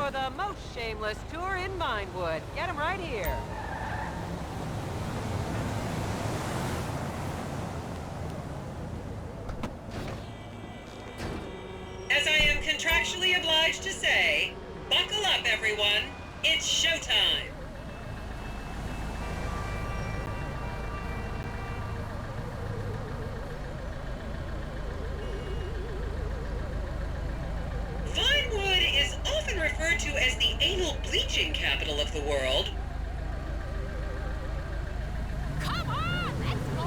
for the most shameless tour in VINEWOOD. Get him right here. As I am contractually obliged to say, buckle up, everyone. It's showtime. VINEWOOD is often referred to as the anal bleaching capital of the world. Come on, let's go!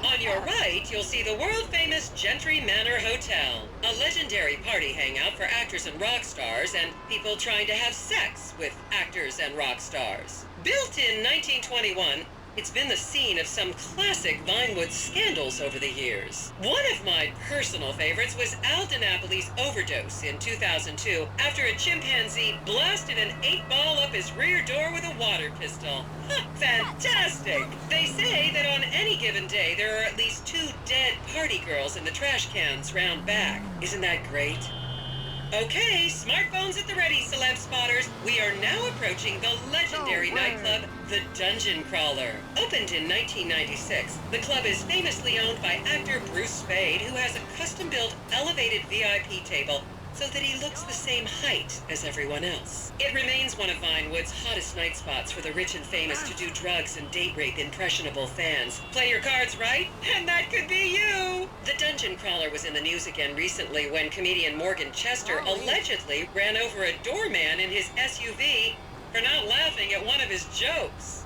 On your right, you'll see the world-famous Gentry Manor Hotel, a legendary party hangout for actors and rock stars and people trying to have sex with actors and rock stars. Built in 1921, it's been the scene of some classic VINEWOOD scandals over the years. One of my personal favorites was Al DiNapoli's overdose in 2002 after a chimpanzee blasted an 8-ball up his rear door with a water pistol. Fantastic! They say that on any given day there are at least 2 dead party girls in the trash cans round back. Isn't that great? Okay, smartphones at the ready, celeb spotters. We are now approaching the legendary nightclub, the Dungeon Crawler. Opened in 1996, the club is famously owned by actor Bruce Spade, who has a custom-built elevated VIP table so that he looks the same height as everyone else. It remains one of VINEWOOD's hottest night spots for the rich and famous to do drugs and date rape impressionable fans. Play your cards right, and that could be you! The Dungeon Crawler was in the news again recently when comedian Morgan Chester allegedly ran over a doorman in his SUV for not laughing at one of his jokes.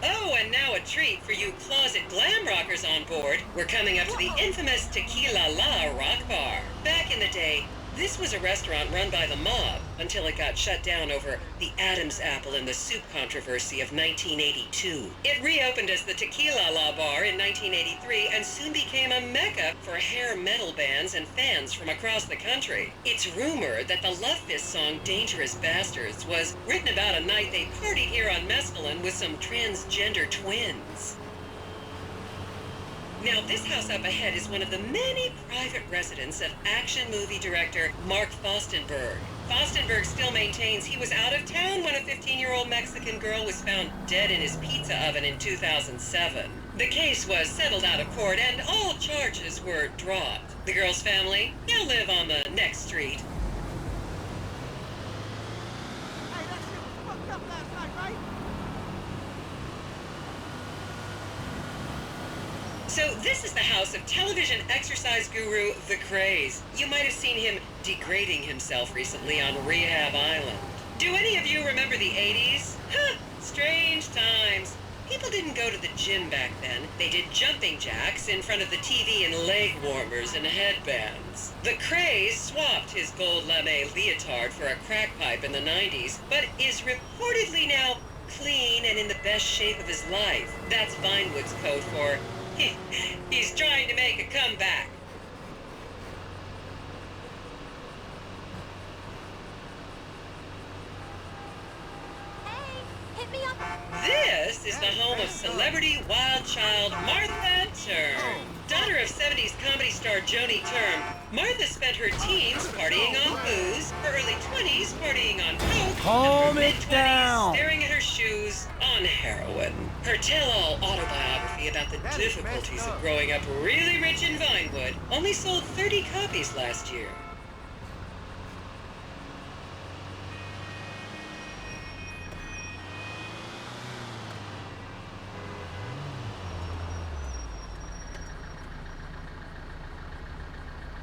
Oh, and now a treat for you closet glam rockers on board. We're coming up to the infamous Tequila La Rock Bar. Back in the day, this was a restaurant run by the mob until it got shut down over the Adam's apple in the soup controversy of 1982. It reopened as the Tequila La Bar in 1983 and soon became a mecca for hair metal bands and fans from across the country. It's rumored that the Love Fist song Dangerous Bastards was written about a night they partied here on Mescaline with some transgender twins. Now, this house up ahead is one of the many private residence of action movie director Mark Fostenberg. Fostenberg still maintains he was out of town when a 15-year-old Mexican girl was found dead in his pizza oven in 2007. The case was settled out of court and all charges were dropped. The girl's family now live on the next street. Hey, that shit was fucked up last night, right? So this is the house of television exercise guru The Craze. You might have seen him degrading himself recently on Rehab Island. Do any of you remember the 80s? Huh, strange times. People didn't go to the gym back then. They did jumping jacks in front of the TV and leg warmers and headbands. The Craze swapped his gold lame leotard for a crack pipe in the 90s, but is reportedly now clean and in the best shape of his life. That's VINEWOOD's code for he's trying to make a comeback. Hey, hit me up. This is the home of celebrity wild child Martha Turm. Daughter of 70s comedy star Joni Turm, Martha spent her teens partying on booze, her early 20s partying on coke, Calm and her it mid-20s down. staring at her shoes on heroin. Her tell-all autobiography about the difficulties of growing up really rich in VINEWOOD only sold 30 copies last year.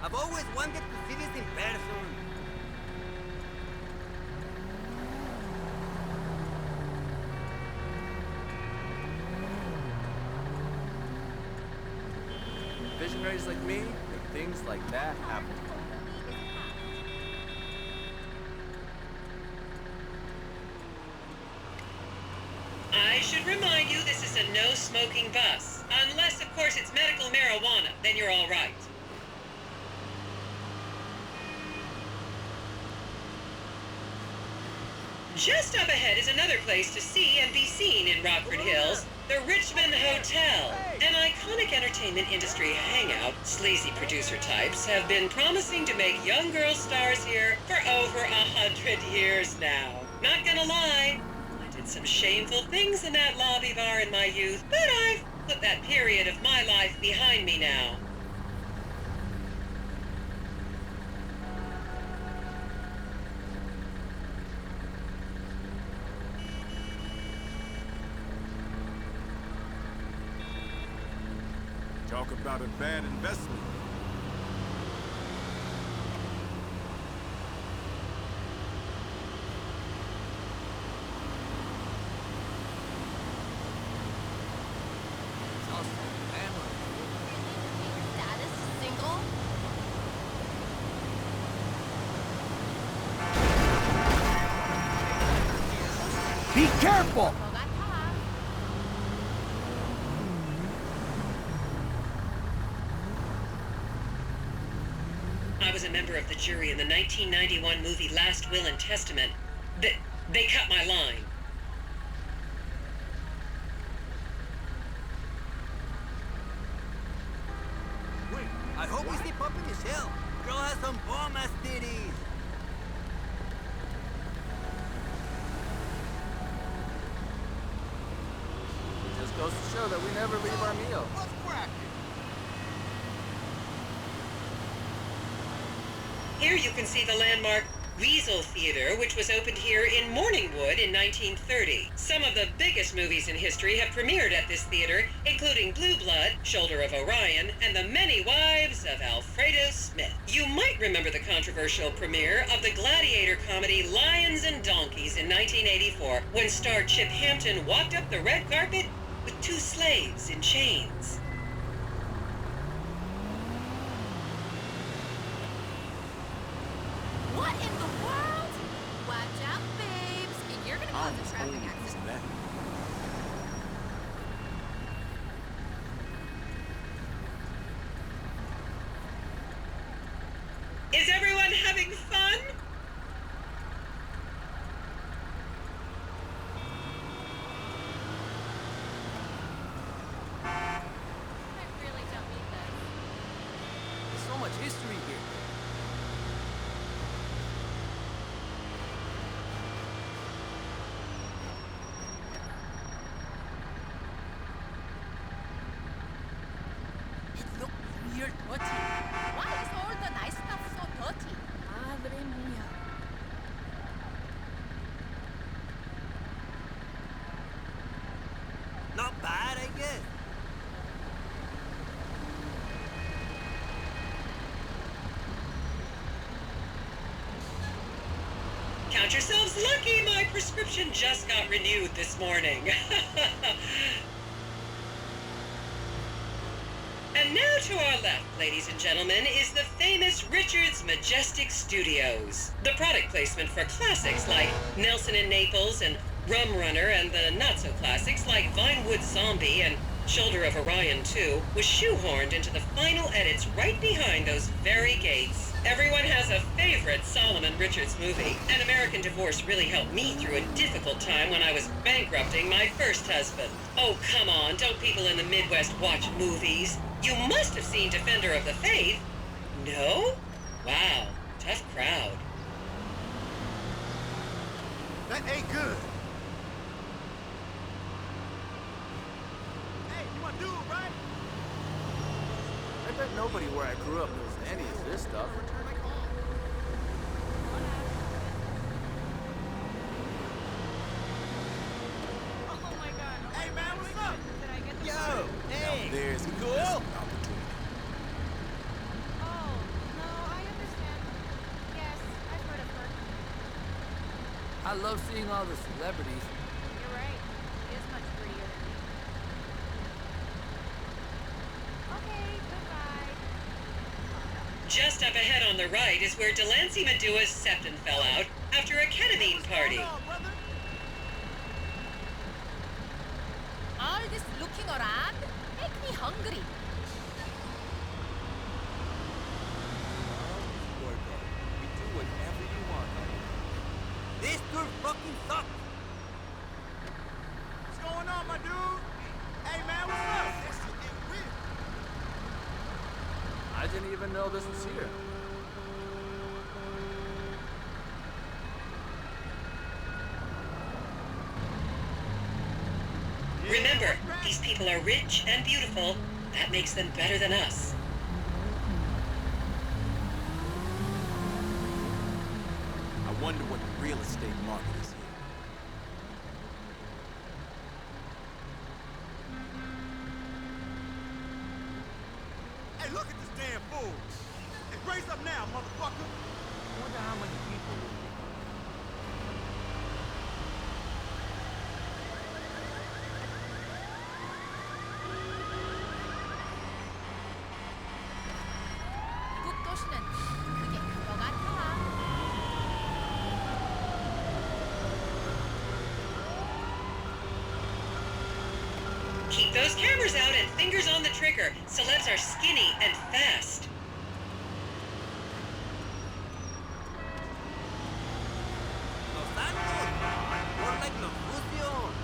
I've always wanted to see this in person. Visionaries like me make things like that happen. I should remind you this is a no-smoking bus. Unless, of course, it's medical marijuana, then you're all right. Just up ahead is another place to see and be seen in Rockford Hills, the Richmond Hotel. An iconic entertainment industry hangout, sleazy producer types have been promising to make young girl stars here for over 100 years now. Not gonna lie, I did some shameful things in that lobby bar in my youth, but I've put that period of my life behind me now. Talk about a bad investment. Status single? Be careful! I was a member of the jury in the 1991 movie Last Will and Testament. They cut my line. Wait, I hope we stay pumping as hell. Girl has some bomb-ass titties. It just goes to show that we never leave our meal. What's cracking? Here you can see the landmark Weasel Theater, which was opened here in Morningwood in 1930. Some of the biggest movies in history have premiered at this theater, including Blue Blood, Shoulder of Orion, and The Many Wives of Alfredo Smith. You might remember the controversial premiere of the gladiator comedy Lions and Donkeys in 1984, when star Chip Hampton walked up the red carpet with two slaves in chains. What in the world? Watch out, babes. You're gonna cause a traffic accident. Is everyone having fun? I really don't need this. There's so much history here. It looks weird dirty. Why is all the nice stuff so dirty? Madre mia. Not bad, I guess. Count yourselves lucky, my prescription just got renewed this morning. And now to our left, ladies and gentlemen, is the famous Richards Majestic Studios. The product placement for classics like Nelson and Naples and Rum Runner, and the not-so-classics like Vinewood Zombie and Shoulder of Orion 2 was shoehorned into the final edits right behind those very gates. Everyone has a favorite Solomon Richards movie. An American Divorce really helped me through a difficult time when I was bankrupting my first husband. Oh, come on, don't people in the Midwest watch movies? You must have seen Defender of the Faith. No? Wow, tough crowd. That ain't good. Hey, you want to do it, right? I bet nobody where I grew up knows any of this stuff. Oh my god. Hey, man, what's up? Did I get the Yo, hey. There's an Cool. investment opportunity. Oh, no, I understand. Yes, I've heard of her. I love seeing all the celebrities. You're right. She is much prettier than me. Okay, goodbye. Just up ahead on the right is where Delancey Medua's septum fell out after a ketamine party. Hold on, brother. All this looking around make me hungry. We do whatever you want, honey. This Tour fucking sucks. What's going on, my dude? Hey, man, what's up? This shit getting weird. I didn't even know this was here. Remember, these people are rich and beautiful. That makes them better than us. I wonder what the real estate market is here. Hey, look at this damn fool. Hey, raise up now, motherfucker. I wonder how many people will be. 미국 도시는 그게 그거 같아. Keep those cameras out and fingers on the trigger. Celebs are skinny and fast. Los Santos. More like Los Lucios.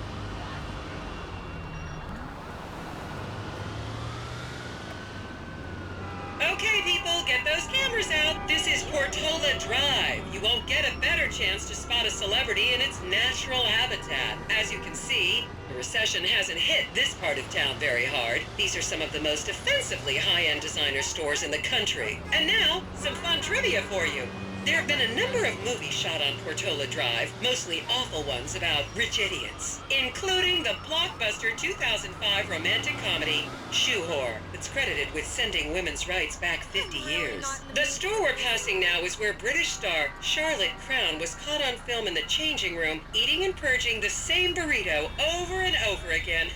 Okay, people, get those cameras out. This is Portola Drive. You won't get a better chance to spot a celebrity in its natural habitat. As you can see, the recession hasn't hit this part of town very hard. These are some of the most offensively high-end designer stores in the country. And now, some fun trivia for you. There have been a number of movies shot on Portola Drive, mostly awful ones about rich idiots, including the blockbuster 2005 romantic comedy, Shoe Whore, that's credited with sending women's rights back 50 years. The store we're passing now is where British star Charlotte Crown was caught on film in the changing room, eating and purging the same burrito over and over again,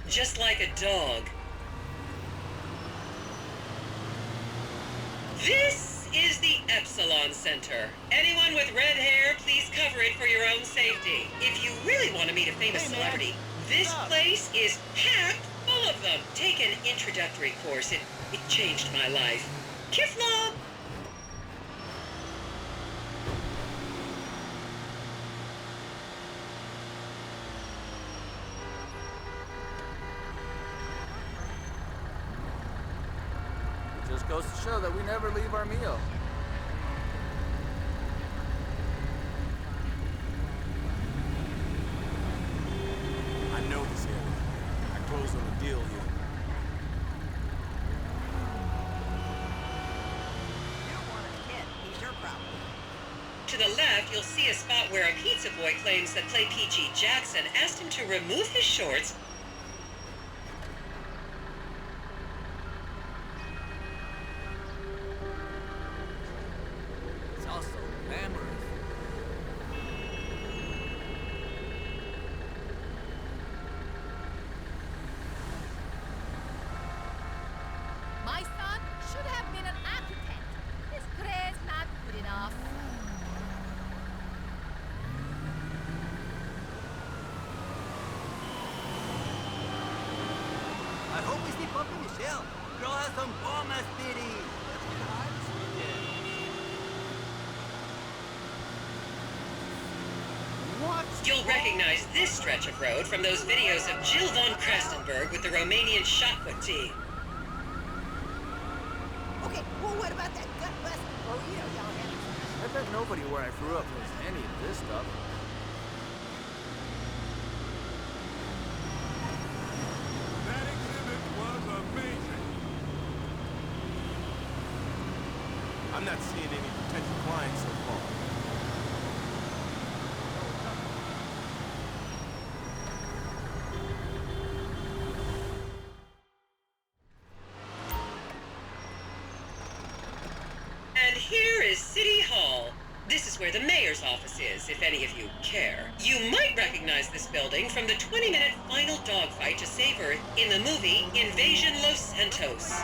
just like a dog. This is the Epsilon Center. Anyone with red hair, please cover it for your own safety. If you really want to meet a famous celebrity, this place is packed full of them. Take an introductory course. It changed my life. Kiflom! It just goes to show that we never leave our meal. I know this area. I closed on a deal here. You don't want a kid. He's your problem. To the left, you'll see a spot where a pizza boy claims that Play PG Jackson asked him to remove his shorts. It's also glamorous. My son should have been an architect. His grade's not good enough. I hope we see Puppy Michelle. Girl has some bomb-ass titties. You'll recognize this stretch of road from those videos of Jill von Krastenberg with the Romanian shot put tea. Okay, well, what about that gut-busting burrito y'all had? I bet nobody where I grew up knows any of this stuff. That exhibit was amazing. I'm not seeing any potential clients so far. And here is City Hall. This is where the mayor's office is, if any of you care. You might recognize this building from the 20-minute final dogfight to save Earth in the movie Invasion Los Santos.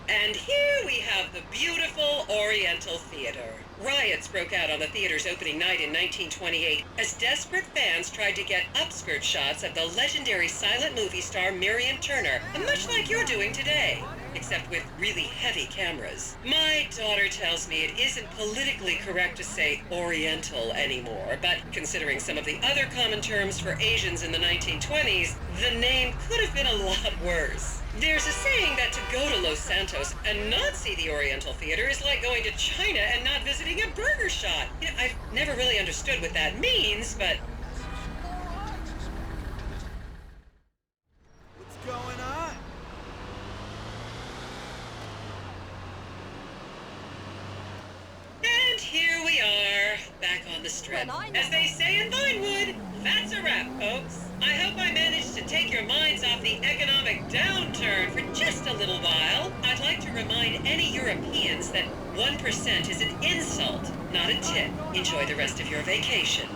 And here we have the beautiful Oriental Theater. Riots broke out on the theater's opening night in 1928 as desperate fans tried to get upskirt shots of the legendary silent movie star Miriam Turner, much like you're doing today, except with really heavy cameras. My daughter tells me it isn't politically correct to say Oriental anymore, but considering some of the other common terms for Asians in the 1920s, the name could have been a lot worse. There's a saying that to go to Los Santos and not see the Oriental Theater is like going to China and not visiting a burger shop. You know, I've never really understood what that means, but... What's going on? And here we are, back on the strip. As they say in Vinewood, that's a wrap, folks. I hope I managed to take your minds off the economic downturn for just a little while. I'd like to remind any Europeans that 1% is an insult, not a tip. Enjoy the rest of your vacation.